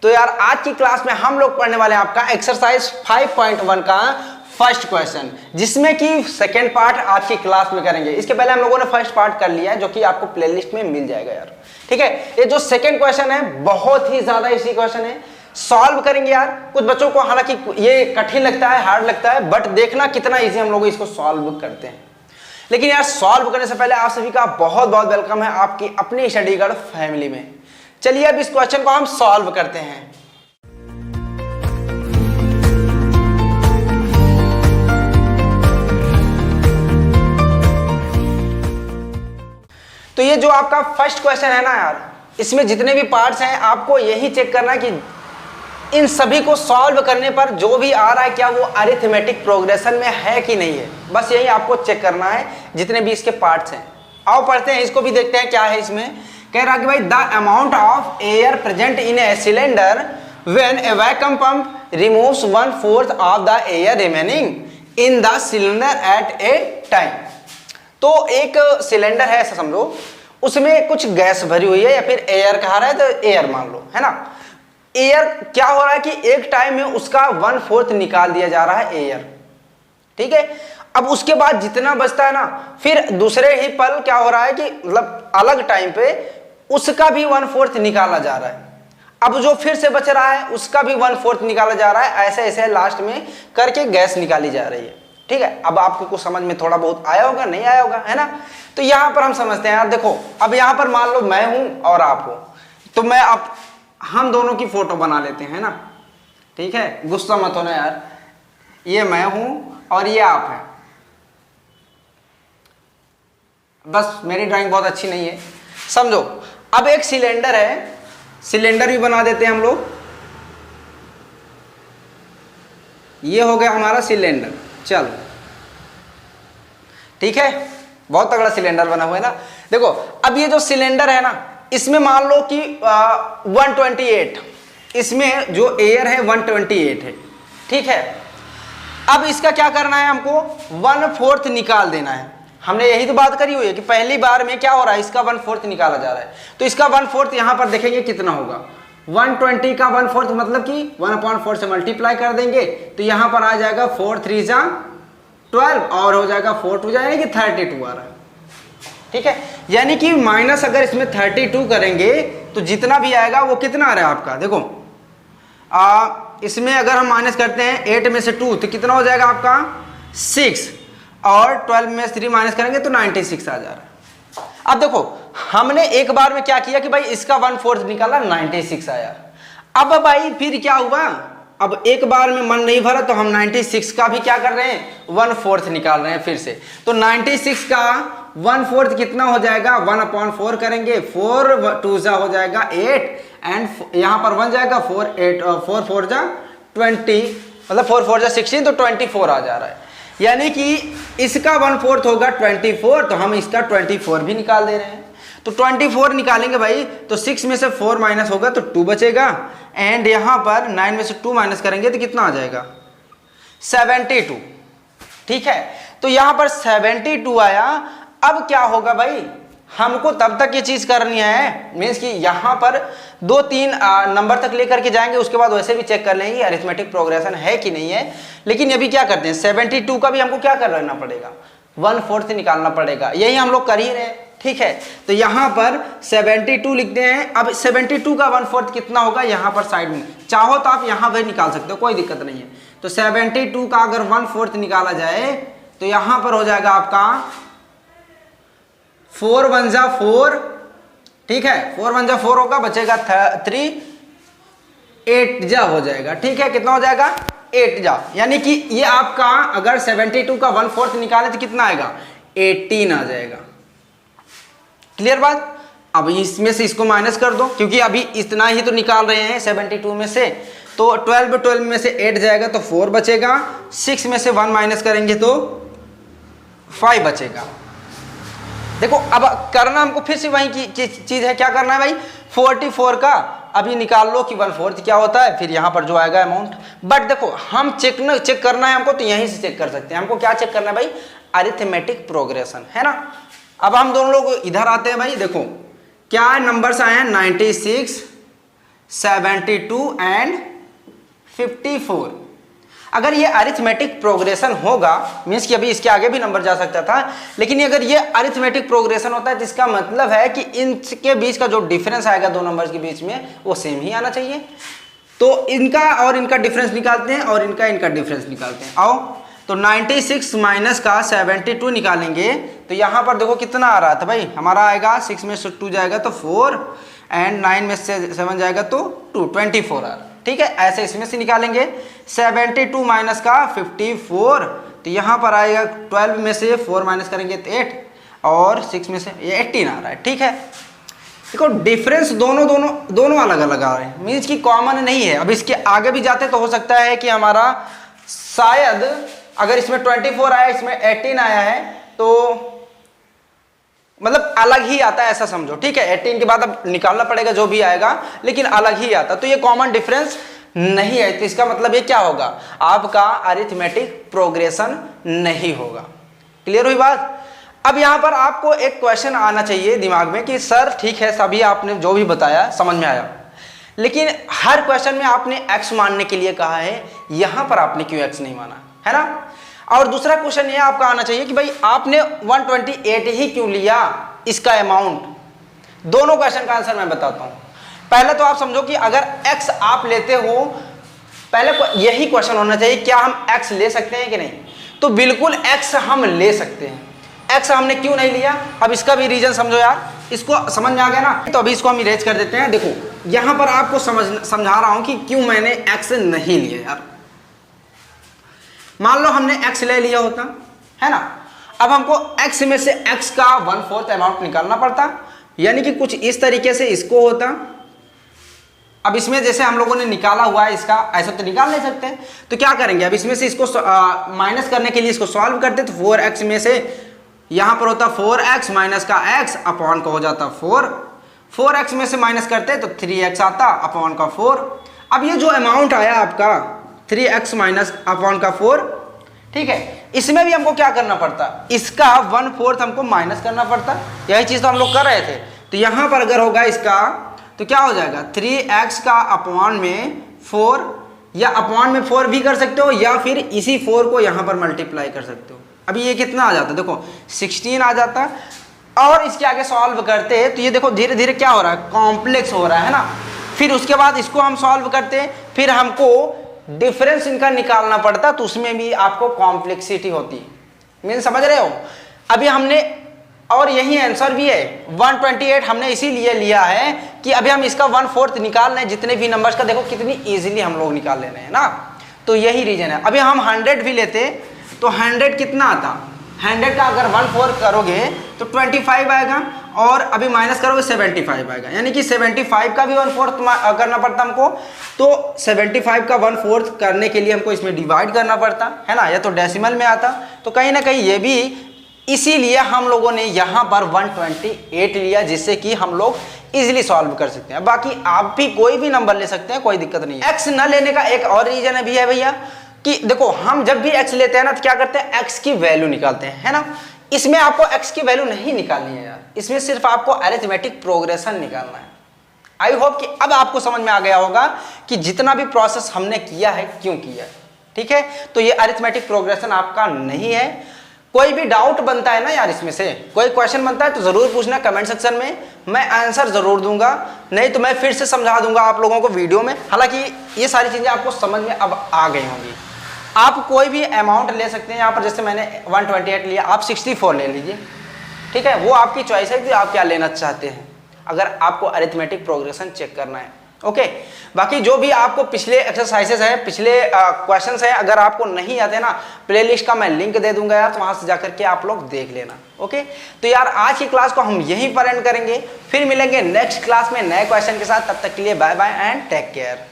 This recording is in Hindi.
तो यार आज की क्लास में हम लोग पढ़ने वाले हैं आपका एक्सरसाइज 5.1 का फर्स्ट क्वेश्चन, जिसमें कि सेकंड पार्ट आज की क्लास में करेंगे। इसके पहले हम लोगों ने फर्स्ट पार्ट कर लिया है, जो कि आपको प्लेलिस्ट में मिल जाएगा यार। ठीक है, ये जो सेकंड क्वेश्चन है बहुत ही ज्यादा इजी क्वेश्चन है, सॉल्व करेंगे यार। कुछ बच्चों को हालांकि ये कठिन लगता है, हार्ड लगता है, बट देखना कितना इजी हम लोग इसको सॉल्व करते हैं। लेकिन यार सॉल्व करने से पहले आप सभी का बहुत बहुत वेलकम है आपकी अपनी स्टडी गार्ड फैमिली में। चलिए अब इस क्वेश्चन को हम सॉल्व करते हैं। तो ये जो आपका फर्स्ट क्वेश्चन है ना यार, इसमें जितने भी पार्ट्स हैं आपको यही चेक करना है कि इन सभी को सॉल्व करने पर जो भी आ रहा है क्या वो अरिथमेटिक प्रोग्रेशन में है कि नहीं है। बस यही आपको चेक करना है जितने भी इसके पार्ट्स हैं। आओ पढ़ते हैं, इसको भी देखते हैं क्या है इसमें। कह रहा कि भाई the amount of air present in a cylinder when A vacuum pump removes 1/4 of the air remaining in the cylinder eight A time. तो एक सिलेंडर है ऐसा समझो, उसमें कुछ गैस भरी हुई है या फिर एयर कहा रहा है तो एयर मान लो, है ना। एयर क्या हो रहा है कि एक टाइम में उसका 1/4 निकाल दिया जा रहा है एयर, ठीक है। अब उसके बाद जितना बचता है ना, फिर दूसरे ही पल क्या हो रहा है कि मतलब अलग टाइम पे उसका भी 1/4 निकाला जा रहा है। अब जो फिर से बच रहा है उसका भी 1/4 निकाला जा रहा है। ऐसे ऐसे लास्ट में करके गैस निकाली जा रही है, ठीक है। अब आपको कुछ समझ में थोड़ा बहुत आया होगा, नहीं आया होगा, है ना। तो यहां पर हम समझते हैं यार, देखो अब यहां पर मान लो मैं हूं और आप हो, तो मैं अब हम दोनों की फोटो बना लेते हैं ना, ठीक है। गुस्सा मत होना यार, ये मैं हूं और ये आप हैं। बस मेरी ड्राइंग बहुत अच्छी नहीं है, समझो। अब एक सिलेंडर है, सिलेंडर भी बना देते हैं हम लोग। ये हो गया हमारा सिलेंडर, चल ठीक है। बहुत तगड़ा सिलेंडर बना हुआ है ना। देखो अब ये जो सिलेंडर है ना, इसमें मान लो कि 128, इसमें जो एयर है 128 है, ठीक है। अब इसका क्या करना है, हमको 1/4 निकाल देना है। हमने यही तो बात करी हुई है कि पहली बार में क्या हो रहा है, इसका 1/4 निकाला जा रहा है। तो इसका 1/4 यहां पर देखेंगे कितना होगा, 120 का 1/4 मतलब कि 1/4 से मल्टीप्लाई कर देंगे तो यहां पर आ जाएगा 4 3 जा 12 और हो जाएगा 4 2 यानी कि 32 आ रहा है, ठीक है। यानी कि माइनस अगर इसमें 32 करेंगे तो जितना भी आएगा वो कितना आ रहा है आपका, देखो इसमें अगर हम माइनस करते हैं 8 में से 2 तो कितना हो जाएगा आपका 6, और 12 में से 3 माइनस करेंगे तो 96 आ जा रहा है। अब देखो हमने एक बार में क्या किया कि भाई इसका 1/4 निकाला, 96 आया। अब भाई फिर क्या हुआ, अब एक बार में मन नहीं भरा तो हम 96 का भी क्या कर रहे हैं, 1/4 निकाल रहे हैं फिर से। तो 96 का 1/4 कितना हो जाएगा, 1/4 करेंगे, 4 2 जा हो जाएगा 8 एंड यहाँ पर 1 जाएगा 4 8 4 4 जा 20, मतलब 4 4 जा 16, तो 24 आ जा रहा है। यानी कि इसका 1/4 होगा 24, तो हम इसका 24 भी निकाल दे रहे हैं। तो 24 निकालेंगे भाई तो 6 में से 4 माइनस होगा तो 2 बचेगा, एंड यहां पर 9 में से 2 माइनस करेंगे तो कितना आ जाएगा 72, ठीक है। तो यहां पर 72 आया। अब क्या होगा भाई, हमको तब तक ये चीज करनी है, मीन्स कि यहां पर 2-3 नंबर तक लेकर के जाएंगे, उसके बाद वैसे भी चेक कर लेंगे अरिथमेटिक प्रोग्रेशन है कि नहीं है। लेकिन अभी क्या करते हैं, 72 का भी हमको क्या करना पड़ेगा, 1/4 निकालना पड़ेगा। यही हम लोग कर ही रहे हैं, ठीक है। तो यहां पर 72 लिखते हैं। अब 72 का 1/4 कितना होगा, यहां पर साइड में चाहो तो आप यहां पर निकाल सकते हो, कोई दिक्कत नहीं है। तो 72 का अगर 1/4 निकाला जाए तो यहां पर हो जाएगा आपका 4 1 जा 4, ठीक है। 4 1 जा 4 होगा, बचेगा 3 8 जा हो जाएगा, ठीक है। कितना हो जाएगा 8 जा, यानी कि ये आपका अगर 72 का 1/4 निकाले तो कितना आएगा 18 आ जाएगा। क्लियर बात। अब इसमें से इसको माइनस कर दो, क्योंकि अभी इतना ही तो निकाल रहे हैं 72 में से। तो 12 में से 8 जाएगा तो 4 बचेगा, 6 में से 1 माइनस करेंगे तो 5 बचेगा। देखो अब करना हमको फिर से वही की चीज है, क्या करना है भाई, 44 का अभी निकाल लो कि 1/4 क्या होता है, फिर यहाँ पर जो आएगा अमाउंट। बट देखो हम चेक करना है हमको, तो यहीं से चेक कर सकते हैं। हमको क्या चेक करना है भाई, अरिथमेटिक प्रोग्रेशन, है ना। अब हम दोनों लोग इधर आते हैं भाई, देखो क्या नंबर्स आए हैं 96, 72 एंड 54। अगर ये अरिथमेटिक प्रोग्रेशन होगा, मीन्स कि अभी इसके आगे भी नंबर जा सकता था, लेकिन अगर ये अरिथमेटिक प्रोग्रेशन होता है तो इसका मतलब है कि इनके बीच का जो डिफरेंस आएगा दो नंबर्स के बीच में वो सेम ही आना चाहिए। तो इनका और इनका डिफरेंस निकालते हैं और इनका डिफरेंस निकालते हैं। आओ, तो 96 माइनस का 72 निकालेंगे तो यहाँ पर देखो कितना आ रहा था भाई, हमारा आएगा 6 में से 2 जाएगा तो 4 एंड 9 में से 7 जाएगा तो 2, 24 आ रहा। ठीक है, ऐसे इसमें से निकालेंगे। 72 माइनस का 54 तो यहाँ पर आएगा 12 में से 4 माइनस करेंगे तो 8 और 6 में से ये 18 आ रहा है। ठीक है, देखो डिफरेंस दोनों अलग अलग आ रहे हैं, मीन्स कि कॉमन नहीं है। अब इसके आगे भी जाते तो हो सकता है कि हमारा शायद अगर इसमें 24 आया, इसमें 18 आया है तो मतलब अलग ही आता है ऐसा समझो। ठीक है, 18 के बाद अब निकालना पड़ेगा जो भी आएगा, लेकिन अलग ही आता। तो ये कॉमन डिफरेंस नहीं है, तो इसका मतलब ये क्या होगा, आपका अरिथमेटिक प्रोग्रेशन नहीं होगा। क्लियर हुई बात। अब यहां पर आपको एक क्वेश्चन आना चाहिए दिमाग में कि सर ठीक है सभी आपने जो भी बताया समझ में आया, लेकिन हर क्वेश्चन में आपने x मानने के लिए कहा है, यहां पर आपने क्यों x नहीं माना, है ना। और दूसरा क्वेश्चन ये आपका आना चाहिए कि भाई आपने 128 ही क्यों लिया इसका अमाउंट। दोनों क्वेश्चन का आंसर मैं बताता हूं। पहले तो आप समझो कि अगर x आप लेते हो, पहले यही क्वेश्चन होना चाहिए क्या हम x ले सकते हैं कि नहीं, तो बिल्कुल x हम ले सकते हैं। x हमने क्यों नहीं लिया, अब इसका भी रीजन समझो यार, इसको समझ में आ गया ना। तो अभी इसको हम इरेज कर देते हैं। देखो यहां पर आपको समझा रहा हूं कि क्यों मैंने x नहीं लिया यार। मान लो हमने x ले लिया होता, है ना, अब हमको x में से x का 1/4 अमाउंट निकालना पड़ता, यानी कि कुछ इस तरीके से इसको होता। अब इसमें जैसे हम लोगों ने निकाला हुआ है इसका, ऐसा तो निकाल नहीं सकते, तो क्या करेंगे, अब इसमें से इसको माइनस करने के लिए इसको सॉल्व करते, तो 4x में से यहां पर होता 4x माइनस का x अपॉन का हो जाता 4x में से माइनस करते तो 3x आता अपॉन का 4। अब ये जो अमाउंट आया आपका 3x माइनस अपॉन का 4, ठीक है, इसमें भी हमको क्या करना पड़ता, इसका 1/4 हमको माइनस करना पड़ता। यही चीज तो हम लोग कर रहे थे। तो यहां पर अगर होगा इसका तो क्या हो जाएगा 3x का अपॉन में 4, या अपॉन में 4 भी कर सकते हो, या फिर इसी 4 को यहां पर मल्टीप्लाई कर सकते हो। अभी ये कितना आ जाता, देखो 16 आ जाता, और इसके आगे सॉल्व करते तो ये देखो धीरे धीरे क्या हो रहा है, कॉम्प्लेक्स हो रहा है ना। फिर उसके बाद इसको हम सॉल्व करते, फिर हमको डिफरेंस इनका निकालना पड़ता, तो उसमें भी आपको कॉम्प्लेक्सिटी होती, मीन समझ रहे हो। अभी हमने, और यही आंसर भी है 128 हमने इसीलिए लिया है कि अभी हम इसका 1/4 निकाल रहे हैं, जितने भी नंबर्स का देखो कितनी इजीली हम लोग निकाल ले रहे हैं ना, तो यही रीजन है। अभी हम 100 भी लेते तो 100 कितना आता, 100 का अगर 1/4 करोगे तो 25 आएगा, और अभी माइनस करोगे 75 आएगा, यानी कि 75 का भी 1/4 करना पड़ता हमको। तो 75 का 1/4 करने के लिए हमको इसमें डिवाइड करना पड़ता है ना, या तो डेसिमल में आता। तो कहीं ना कहीं ये भी, इसीलिए हम लोगों ने यहाँ पर 128 लिया, जिससे कि हम लोग इजीली सॉल्व कर सकते हैं। बाकी आप भी कोई भी नंबर ले सकते हैं, कोई दिक्कत नहीं है। x न लेने का एक और रीजन भी है भैया, कि देखो हम जब भी x लेते हैं ना तो क्या करते हैं, x की वैल्यू निकालते हैं, है ना। इसमें आपको x की वैल्यू नहीं निकालनी है यार, इसमें सिर्फ आपको अरिथमेटिक प्रोग्रेशन निकालना है। आई होप कि अब आपको समझ में आ गया होगा कि जितना भी प्रोसेस हमने किया है क्यों किया है। ठीक है, तो ये अरिथमेटिक प्रोग्रेशन आपका नहीं है। कोई भी डाउट बनता है ना यार, इसमें से कोई क्वेश्चन बनता है तो जरूर पूछना कमेंट सेक्शन में, मैं आंसर जरूर दूंगा, नहीं तो मैं फिर से समझा दूंगा आप लोगों को वीडियो में। हालांकि ये सारी चीजें आपको समझ में अब आ गई होंगी। आप कोई भी अमाउंट ले सकते हैं, यहाँ पर जैसे मैंने 128 लिया, आप 64 ले लीजिए, ठीक है, वो आपकी चॉइस है कि आप क्या लेना चाहते हैं, अगर आपको अरिथमेटिक प्रोग्रेशन चेक करना है। ओके, बाकी जो भी आपको पिछले एक्सरसाइजेस है, पिछले क्वेश्चंस है, अगर आपको नहीं आते ना, प्लेलिस्ट का मैं लिंक दे दूंगा यार, तो वहां से जाकर के आप लोग देख लेना। ओके, तो यार आज की क्लास को हम यहीं पर एंड करेंगे, फिर मिलेंगे नेक्स्ट क्लास में नए क्वेश्चन के साथ। तब तक के लिए bye bye and take care.